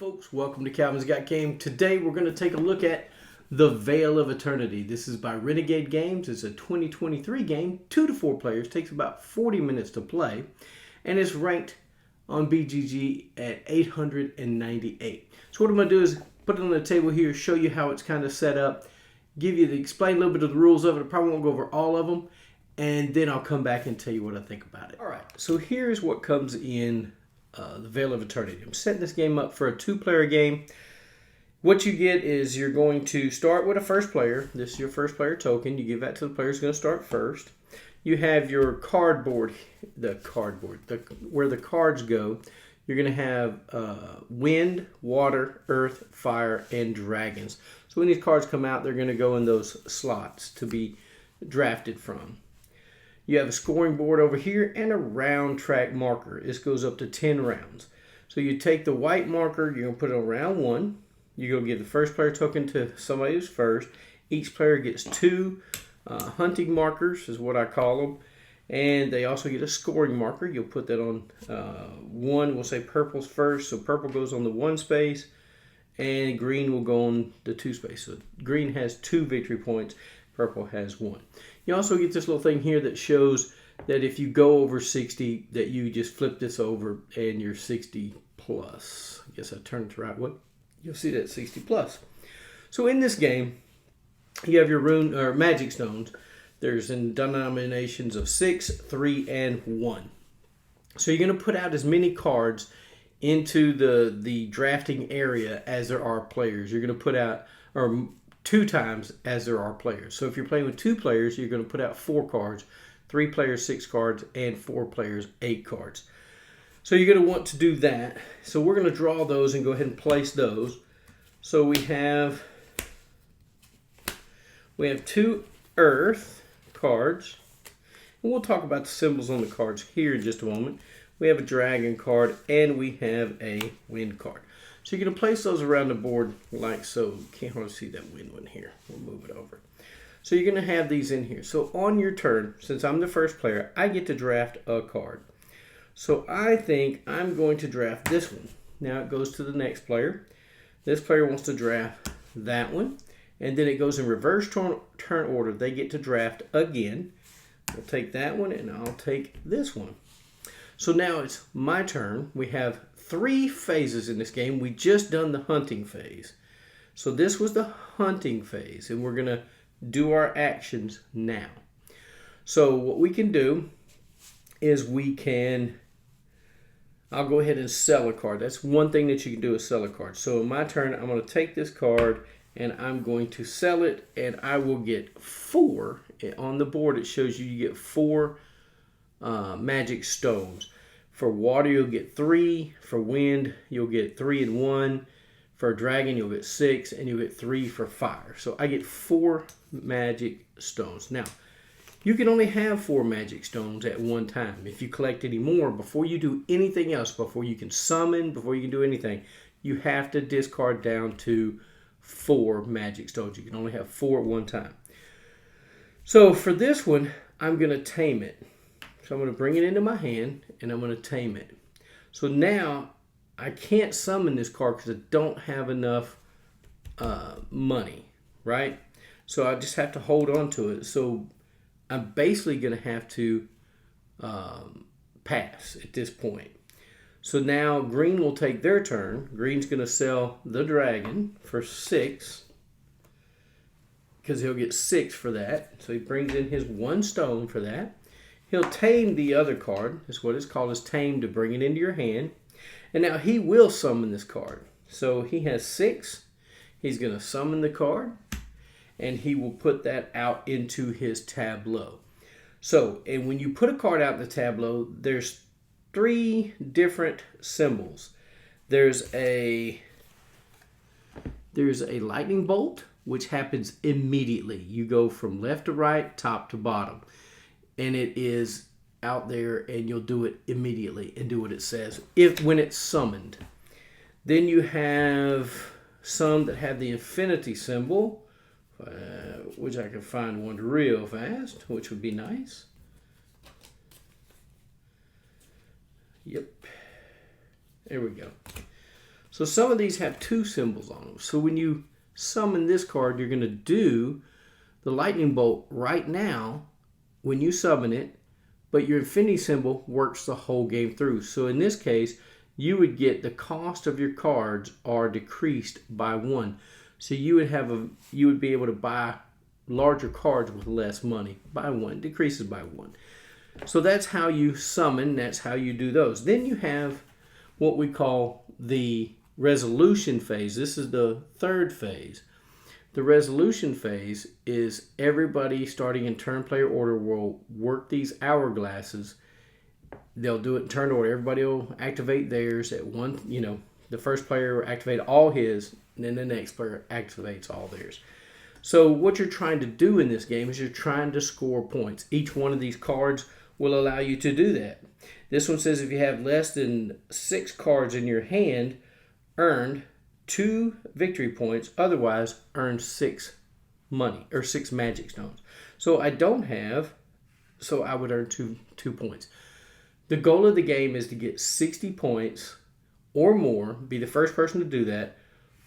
folks, welcome to Calvin's Got Game. Today we're going to take a look at the Vale of Eternity. This is by Renegade Games. It's a 2023 game, 2 to 4 players, takes about 40 minutes to play, and it's ranked on BGG at 898. So what I'm going to do is put it on the table here, show you how it's kind of set up, explain a little bit of the rules of it. I probably won't go over all of them, and then I'll come back and tell you what I think about it. All right, so here's what comes in the Vale of Eternity. I'm setting this game up for a 2-player game. What you get is you're going to start with a first player. This is your first player token. You give that to the player who's going to start first. You have your cardboard, where the cards go. You're going to have wind, water, earth, fire, and dragons. So when these cards come out, they're going to go in those slots to be drafted from. You have a scoring board over here and a round track marker. This goes up to 10 rounds. So you take the white marker, you're going to put it on round 1. You're going to give the first player token to somebody who's first. Each player gets 2 hunting markers, is what I call them. And they also get a scoring marker. You'll put that on 1. We'll say purple's first. So purple goes on the 1 space. And green will go on the 2 space. So green has 2 victory points. Purple has 1. You also get this little thing here that shows that if you go over 60, that you just flip this over and you're 60 plus. I guess I turned it the right way. You'll see that 60 plus. So in this game, you have your rune or magic stones. There's in denominations of 6, 3, and 1. So you're going to put out as many cards into the drafting area as there are players. You're going to put out 2 times as there are players. So if you're playing with 2 players, you're going to put out 4 cards, 3 players 6 cards, and 4 players 8 cards. So you're going to want to do that. So we're going to draw those and go ahead and place those. So we have 2 earth cards. And we'll talk about the symbols on the cards here in just a moment. We have a dragon card and we have a wind card. So you're going to place those around the board like so. Can't hardly see that wind one here. We'll move it over. So you're going to have these in here. So on your turn, since I'm the first player, I get to draft a card. So I think I'm going to draft this one. Now it goes to the next player. This player wants to draft that one. And then it goes in reverse turn order. They get to draft again. We'll take that one and I'll take this one. So now it's my turn. We have 3 phases in this game. We just done the hunting phase. So this was the hunting phase, and we're going to do our actions now. So what we can do is I'll go ahead and sell a card. That's one thing that you can do is sell a card. So in my turn, I'm going to take this card and I'm going to sell it, and I will get 4. On the board it shows you get 4 magic stones. For water, you'll get 3. For wind, you'll get 3 and 1. For a dragon, you'll get 6, and you'll get 3 for fire. So I get 4 magic stones. Now, you can only have 4 magic stones at one time. If you collect any more, before you do anything else, before you can summon, before you can do anything, you have to discard down to 4 magic stones. You can only have 4 at one time. So for this one, I'm going to tame it. So I'm going to bring it into my hand and I'm going to tame it. So now I can't summon this card because I don't have enough money, right? So I just have to hold on to it. So I'm basically going to have to pass at this point. So now green will take their turn. Green's going to sell the dragon for 6 because he'll get 6 for that. So he brings in his 1 stone for that. He'll tame the other card. That's what it's called, is tame, to bring it into your hand. And now he will summon this card. So he has 6. He's going to summon the card. And he will put that out into his tableau. So, and when you put a card out in the tableau, there's 3 different symbols. There's a lightning bolt, which happens immediately. You go from left to right, top to bottom. And it is out there, and you'll do it immediately and do what it says when it's summoned. Then you have some that have the infinity symbol, which I can find one real fast, which would be nice. Yep. There we go. So some of these have 2 symbols on them. So when you summon this card, you're going to do the lightning bolt right now when you summon it, but your infinity symbol works the whole game through. So in this case, you would get the cost of your cards are decreased by 1. So you would be able to buy larger cards with less money by 1, decreases by 1. So that's how you summon, that's how you do those. Then you have what we call the resolution phase. This is the 3rd phase. The resolution phase is everybody starting in turn player order will work these hourglasses. They'll do it in turn order. Everybody will activate theirs at one, the first player will activate all his, and then the next player activates all theirs. So what you're trying to do in this game is you're trying to score points. Each one of these cards will allow you to do that. This one says if you have less than 6 cards in your hand, earn 2 victory points, otherwise earn 6 money or 6 magic stones. So I don't have, so I would earn 2 points. The goal of the game is to get 60 points or more, be the first person to do that,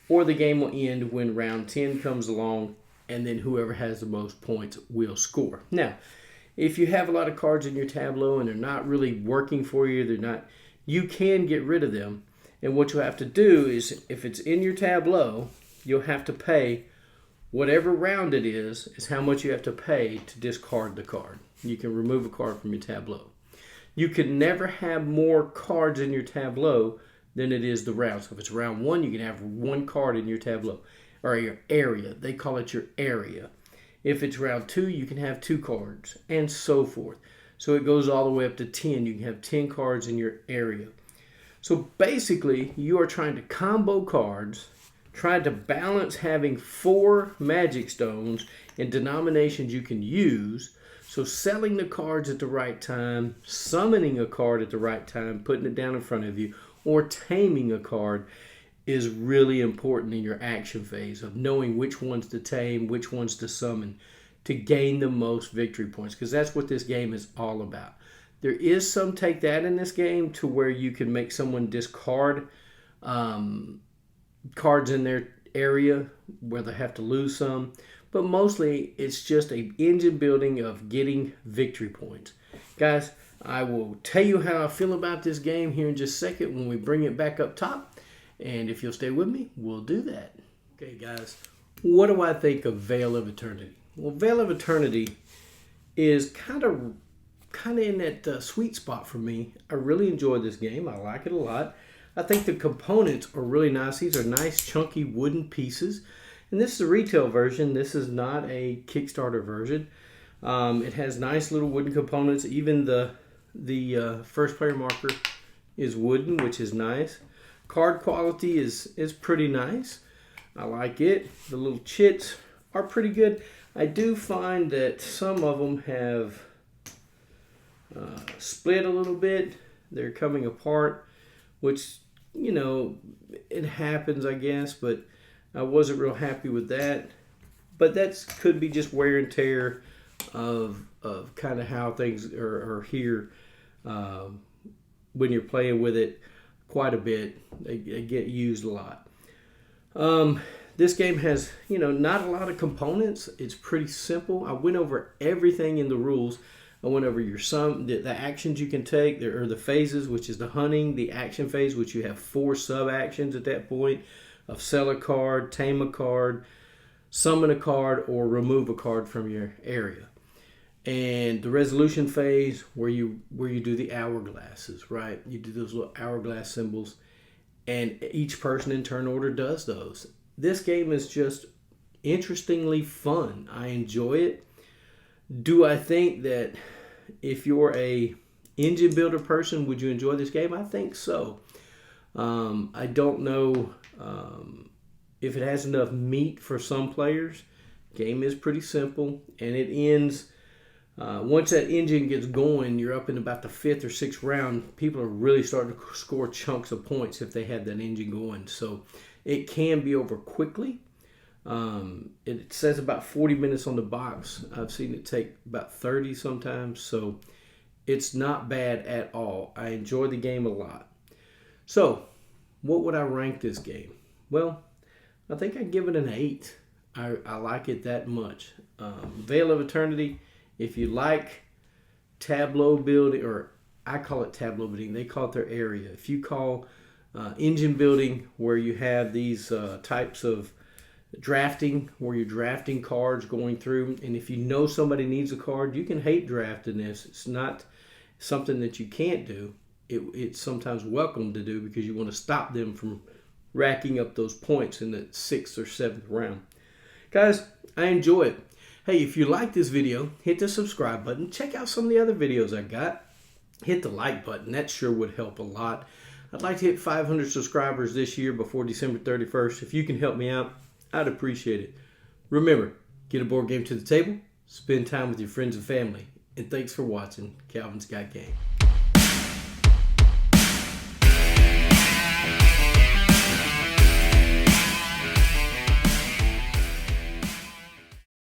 or the game will end when round 10 comes along, and then whoever has the most points will score. Now, if you have a lot of cards in your tableau and they're not really working for you, you can get rid of them. And what you'll have to do is, if it's in your tableau, you'll have to pay whatever round it is how much you have to pay to discard the card. You can remove a card from your tableau. You can never have more cards in your tableau than it is the round. So if it's round 1, you can have 1 card in your tableau, or your area. They call it your area. If it's round 2, you can have 2 cards, and so forth. So it goes all the way up to 10. You can have 10 cards in your area. So basically, you are trying to combo cards, trying to balance having 4 magic stones in denominations you can use. So selling the cards at the right time, summoning a card at the right time, putting it down in front of you, or taming a card is really important in your action phase of knowing which ones to tame, which ones to summon to gain the most victory points, because that's what this game is all about. There is some take that in this game to where you can make someone discard cards in their area where they have to lose some, but mostly it's just an engine building of getting victory points. Guys, I will tell you how I feel about this game here in just a second when we bring it back up top. And if you'll stay with me, we'll do that. Okay, guys, what do I think of Vale of Eternity? Well, Vale of Eternity is kind of in that sweet spot for me. I really enjoy this game. I like it a lot. I think the components are really nice. These are nice, chunky wooden pieces. And this is a retail version. This is not a Kickstarter version. It has nice little wooden components. Even the first player marker is wooden, which is nice. Card quality is pretty nice. I like it. The little chits are pretty good. I do find that some of them have split a little bit. They're coming apart, which, it happens, I guess, but I wasn't real happy with that. But that could be just wear and tear of kind of how things are here when you're playing with it quite a bit. They get used a lot. This game has, not a lot of components. It's pretty simple. I went over everything in the rules. I went over the actions you can take, or the phases, which is the hunting, the action phase, which you have 4 sub-actions at that point of sell a card, tame a card, summon a card, or remove a card from your area. And the resolution phase where you do the hourglasses, right? You do those little hourglass symbols, and each person in turn order does those. This game is just interestingly fun. I enjoy it. Do I think that if you're a engine builder person, would you enjoy this game? I think so. I don't know if it has enough meat for some players. Game is pretty simple, and it ends once that engine gets going. You're up in about the 5th or 6th round. People are really starting to score chunks of points if they have that engine going. So it can be over quickly. It says about 40 minutes on the box. I've seen it take about 30 sometimes, so it's not bad at all. I enjoy the game a lot. So what would I rank this game? Well, I think I'd give it an 8. I like it that much. Vale of Eternity, if you like tableau building, or I call it tableau building, they call it their area. If you call engine building where you have these types of drafting, where you're drafting cards going through, and if you know somebody needs a card, you can hate drafting this. It's not something that you can't do. It's sometimes welcome to do because you want to stop them from racking up those points in the 6th or 7th round. Guys, I enjoy it. Hey, if you like this video, hit the subscribe button. Check out some of the other videos I got. Hit the like button. That sure would help a lot. I'd like to hit 500 subscribers this year before December 31st. If you can help me out, I'd appreciate it. Remember, get a board game to the table, spend time with your friends and family. And thanks for watching Calvin's Got Game.